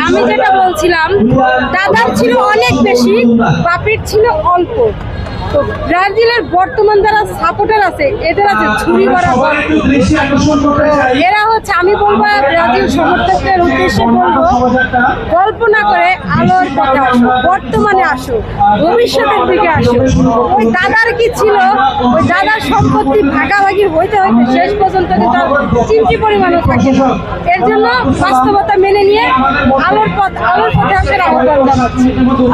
আমি যেটা বলছিলাম, দাদার ছিল অনেক বেশি, বাপির ছিল অল্প। তো ব্রাজিলের বর্তমান যারা সাপোর্টার আছে, এদের আছে ছুরি মারা। এরা হচ্ছে, আমি বলবো ব্রাজিল সমর্থকদের উদ্দেশ্যে বলবো, গল্প না করে আলোর পথে আসো, বর্তমানে আসো, ভবিষ্যতের দিকে আসো। ওই দাদার কি ছিল, ওই দাদার সম্পত্তি ভাগাভাগি হইতে হইতে শেষ পর্যন্ত কিন্তু চিমটি পরিমাণও থাকে। এর জন্য বাস্তবতা মেনে নিয়ে আলোর পথে আসার আহ্বান জানাচ্ছি।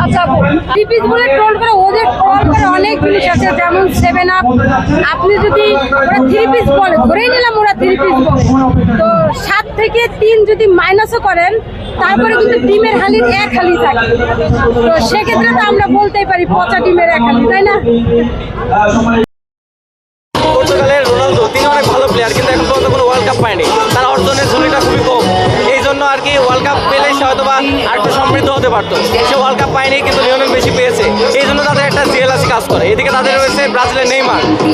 আচ্ছা, টিপিস বলে ট্রোল করে, ওদের ট্রোল করে অনেক জিনিস আছে, যেমন 7 আপ। আপনি যদি ওরা 3 পিস বলে, ধরেই নিলাম ওরা 3 পিস বলে, তো 7 থেকে 3 যদি মাইনাসও করেন, তারপরে কিন্তু ডিমের হালির 1 হালি থাকে। তো সেক্ষেত্রে তো আমরা বলতেই পারি পচা ডিমের 1 হালি, তাই না? পর্তুগালের রোনালদো, তিনি অনেক ভালো প্লেয়ার, কিন্তু এখন পর্যন্ত কোনো ওয়ার্ল্ড কাপ পায়নি। তার অর্জনের ঝুলিটা খুবই কম, এই জন্য আর কি ওয়ার্ল্ড কাপ পেলে সে হয়তো বা আরেকটু সমৃদ্ধ হতে পারতো। সে ওয়ার্ল্ড কাপ পায়নি, কিন্তু লিওনেল মেসি পেয়েছে, এই জন্য তাদের একটা জেলাসি কাজ করে। এদিকে তাদের রয়েছে ব্রাজিলের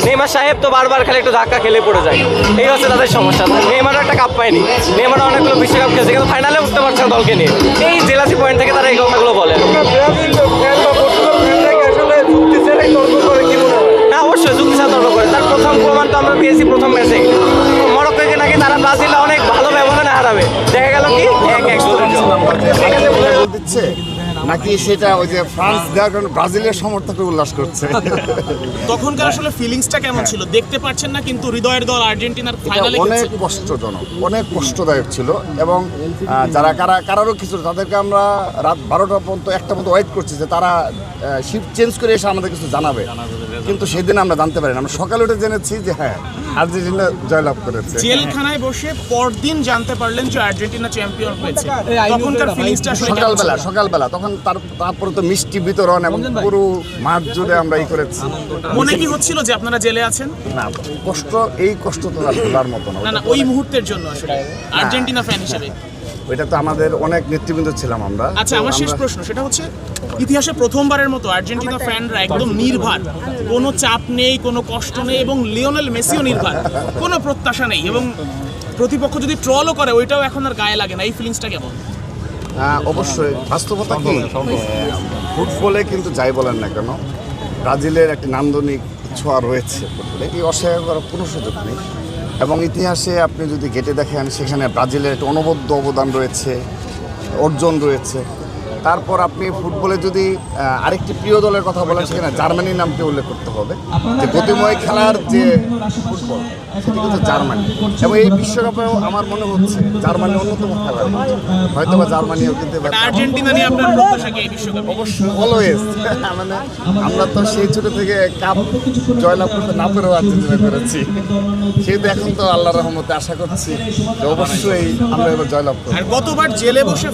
নেইমার সাহেব, তো বারবার খেলে একটু ধাক্কা খেলে পড়ে যায়, এই হচ্ছে তাদের সমস্যা। নেইমারও একটা কাপ পায়নি, নেইমারও অনেকগুলো বিশ্বকাপ খেলছে, কিন্তু ফাইনালে উঠতে পারছে না দলকে নিয়ে। এই জেলাসি পয়েন্ট থেকে তারা এই কথাগুলো বলে। না, অবশ্যই যুক্তি ছাড়া তর্ক করে। তার প্রথম প্রমাণ তো আমরা পেয়েছি প্রথম ম্যাচে, মরক্কোকে নাকি তারা ব্রাজিলে অনেক ভালো ব্যবধানে হারাবে, দেখা গেল কি 1-1 দিচ্ছে নাকি সেটা ওই যে ফ্রান্স দেওয়ার কারণে ব্রাজিলের সমর্থকরা উল্লাস করছে। তখনকার আসলে ফিলিংসটা কেমন ছিল? দেখতে পাচ্ছেন না, কিন্তু হৃদয়ের দল আর্জেন্টিনার ফাইনালে অনেক কষ্টজনক, অনেক কষ্টদায়ক ছিল। এবং যারা কারারও কিছু, তাদেরকে আমরা রাত 12টা পর্যন্ত 1টা পর্যন্ত ওয়েট করছি যে তারা শিফট চেঞ্জ করে এসে আমাদের কিছু জানাবে, কিন্তু সেদিন আমরা জানতে পারি না। আমরা সকালে উঠে জেনেছি যে হ্যাঁ, আর্জেন্টিনা জয়লাভ করেছে। জেলখানায় বসে পরদিন জানতে পারলেন যে আর্জেন্টিনা চ্যাম্পিয়ন হয়েছে, তখনকার ফিলিংসটা আসলে সকালবেলা তখন তারপরে তো মিষ্টি বিতরণ এবং পুরো মাঠ জুড়ে আমরা করেছি। মনে কি হচ্ছিল যে আপনারা জেলে আছেন? না, এই কষ্ট তো আর ভোলার মতো না। ওই মুহূর্তের জন্য আসলে আর্জেন্টিনা ফ্যান হিসেবে ওইটা তো আমাদের অনেক নেতৃবৃন্দ ছিলাম আমরা। আচ্ছা, আমার শেষ প্রশ্ন সেটা হচ্ছে, ইতিহাসে প্রথমবারের মতো আর্জেন্টিনা ফ্যানরা একদম নির্ভর, কোনো চাপ নেই, কোনো কষ্ট নেই, এবং লিওনেল মেসিও নির্ভর, কোনো প্রত্যাশা নেই, এবং প্রতিপক্ষ যদি ট্রলও করে ওইটাও এখন আর গায়ে লাগে না। এই ফিলিংসটা কেমন? অবশ্যই বাস্তবতা কি, ফুটবলে কিন্তু যাই বলেন না কেন, ব্রাজিলের একটি নান্দনিক ছোঁয়া রয়েছে ফুটবলে, এই অস্বীকার করার কোনো সুযোগ নেই। এবং ইতিহাসে আপনি যদি ঘেঁটে দেখেন, সেখানে ব্রাজিলের একটা অনবদ্য অবদান রয়েছে, অর্জন রয়েছে। তারপর আপনি ফুটবলে যদি আরেকটি প্রিয় দলের কথা বলেন, সেখানে জার্মানির নামটি উল্লেখ করতে হবে, যে গতিময় খেলার যে ফুটবল, সেটি কিন্তু জার্মানি। এবং এই বিশ্বকাপেও আমার মনে হচ্ছে জার্মানি অন্যতম খেলাড়ি, হয়তো বা জার্মানিও কিন্তু আর্জেন্টিনা নিয়ে আপনার প্রত্যাশা কি এই বিশ্বকাপে? অবশ্যই, অলওয়েজ। মানে আমরা তো সেই ছোট থেকে কাপ জয়লাভ করতে না পেরেও আর্জেন্টিনা করেছি, সেহেতু এখন তো আল্লাহর রহমতে আশা করছি যে অবশ্যই আমরা এবার জয়লাভ করব। আর গতবার জেলে বসে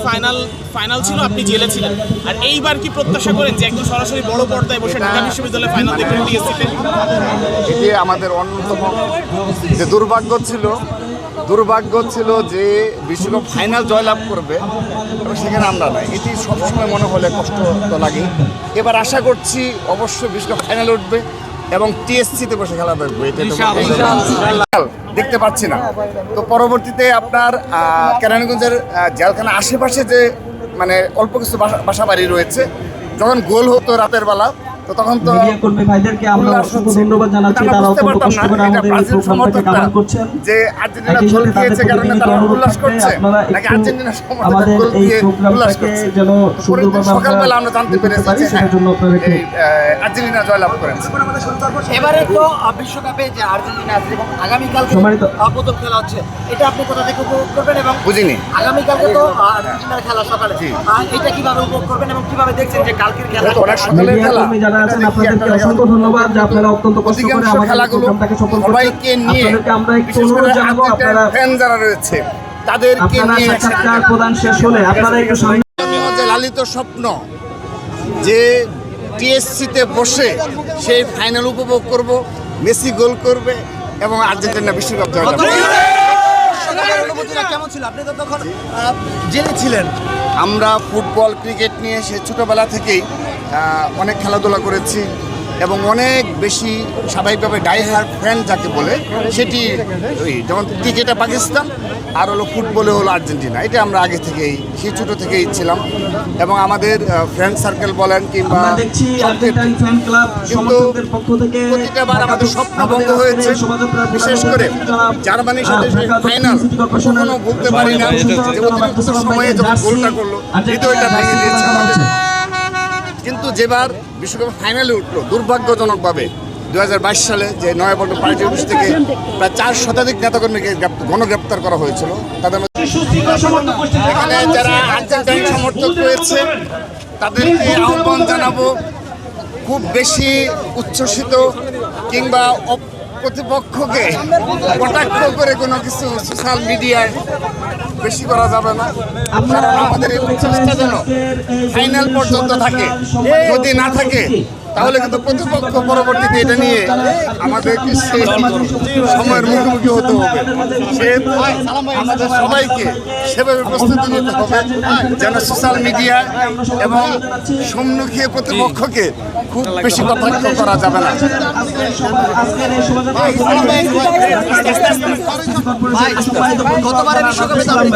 ফাইনাল ছিল, আপনি জেলে ছিলেন, আর এইবার কি প্রত্যাশা করেন যে একদম সরাসরি বড় পর্দায় বসে ঢাকা বিশ্ববিদ্যালয়ে ফাইনাল দেখবেন টিএসসিতে? এটি আমাদের অন্যতম যে দুর্ভাগ্য ছিল যে বিশ্বকাপ ফাইনাল জয়লাভ করবে এবং সেখানে আমরা নাই। এটি সবসময় মনে হলে কষ্ট তো লাগে। এবার আশা করছি অবশ্যই বিশ্বকাপ ফাইনাল উঠবে এবং টিএসসিতে বসে খেলা দেখবো। এটা দেখতে পাচ্ছি না। তো পরবর্তীতে আপনার কেরানীগঞ্জের জেলখানা আশেপাশে যে মানে অল্প কিছু বাসা বাড়ি রয়েছে, যখন গোল হতো রাতের বেলা, তো তখন তো ভাইদেরকে আমরা অসংখ্য ধন্যবাদ জানাচ্ছি, তারা অত্যন্ত কষ্ট করে আমাদের এই প্রোগ্রামটাকে কাভার করছেন। যে আর্জেন্টিনা গোল দিয়েছে কারণে তারা উল্লাস করছে, নাকি আর্জেন্টিনা সমর্থকরা গোল দিয়ে উল্লাস করছে, যেন সুন্দরভাবে সকালবেলা আমরা জানতে পেরেছি যে সেটার জন্য আপনারা আর্জেন্টিনা জয়লাভ করেছে। এবারে তো বিশ্বকাপে যে আর্জেন্টিনা আছে এবং আগামীকালকে প্রথম খেলা হচ্ছে, এটা আপনি কোথা থেকে উপভোগ করবেন? এবং বুঝিনি, আগামীকালকে তো আর্জেন্টিনার খেলা সকালে, এটা কিভাবে উপভোগ করবেন এবং কিভাবে দেখছেন যে কালকের খেলা? অনেক সকালের খেলা। আপনাদেরকে অসংখ্য ধন্যবাদ যে আপনারা অত্যন্ত কষ্ট করে আমাদের প্রোগ্রামটাকে সফল করছেন। আপনাদেরকে আমরা একটু অনুরোধ জানাবো, আপনারা ফ্যান যারা রয়েছে তাদেরকে আপনারা নিয়ে সাক্ষাৎকার প্রদান শেষ হলে আপনারা একটু সামনে যে লালিত স্বপ্ন যে টিএসসিতে বসে সেই ফাইনাল উপভোগ করব, মেসি গোল করবে এবং আর্জেন্টিনা বিশ্বকাপ জয় করবে। অনুভূতিটা কেমন ছিল? আপনি তো তখন জেনেছিলেন। আমরা ফুটবল ক্রিকেট নিয়ে সে ছোটোবেলা থেকেই অনেক খেলাধুলা করেছি এবং অনেক বেশি স্বাভাবিকভাবে ডাইহার্ড ফ্যান যাকে বলে সেটি ওই যেমন ক্রিকেটে পাকিস্তান আর হলো ফুটবলে হলো আর্জেন্টিনা, এটা আমরা আগে থেকেই সেই ছোটো থেকেই ছিলাম এবং আমাদের ফ্রেন্ড সার্কেল বলেন কিংবা আমরা দেখছি আর্জেন্টাইন ফ্যান ক্লাব সমর্থকদের পক্ষ থেকে প্রতিটা বার আমাদের স্বপ্ন ভঙ্গ হয়েছে, বিশেষ করে জার্মানির সাথে ফাইনাল কখনো ভুলতে পারি না যে অতিরিক্ত সময়ে যখন গোলটা করলো হৃদয়টা ভেঙে দিয়েছে আমাদের। কিন্তু যেবার বিশ্বকাপ ফাইনালে উঠলো দুর্ভাগ্যজনকভাবে 2022 সালে যে নয়াপল্টন পার্টি অফিস থেকে প্রায় 4 শতাধিক নেতাকর্মীকে গণগ্রেপ্তার করা হয়েছিল, তাদের মধ্যে এখানে যারা আর্জেন্টাইন সমর্থক রয়েছে তাদেরকে আহ্বান জানাবো খুব বেশি উচ্ছ্বসিত কিংবা প্রতিপক্ষকে কটাক্ষ করে কোনো কিছু সোশ্যাল মিডিয়ায় বেশি করা যাবে না, কারণ আমাদের এই চেষ্টা যেন ফাইনাল পর্যন্ত থাকে। যদি না থাকে তাহলে কিন্তু প্রতিপক্ষ পরবর্তীতে এটা নিয়ে আমাদেরকে সেই সময়ের মুখোমুখি হতে হবে। সেহেতু আমাদের সবাইকে সেভাবে প্রস্তুতি নিতে হবে যেন সোশ্যাল মিডিয়া এবং সম্মুখীন প্রতিপক্ষকে খুব বেশি কটাক্ষ করা যাবে না। গতবারের বিশ্বকাপে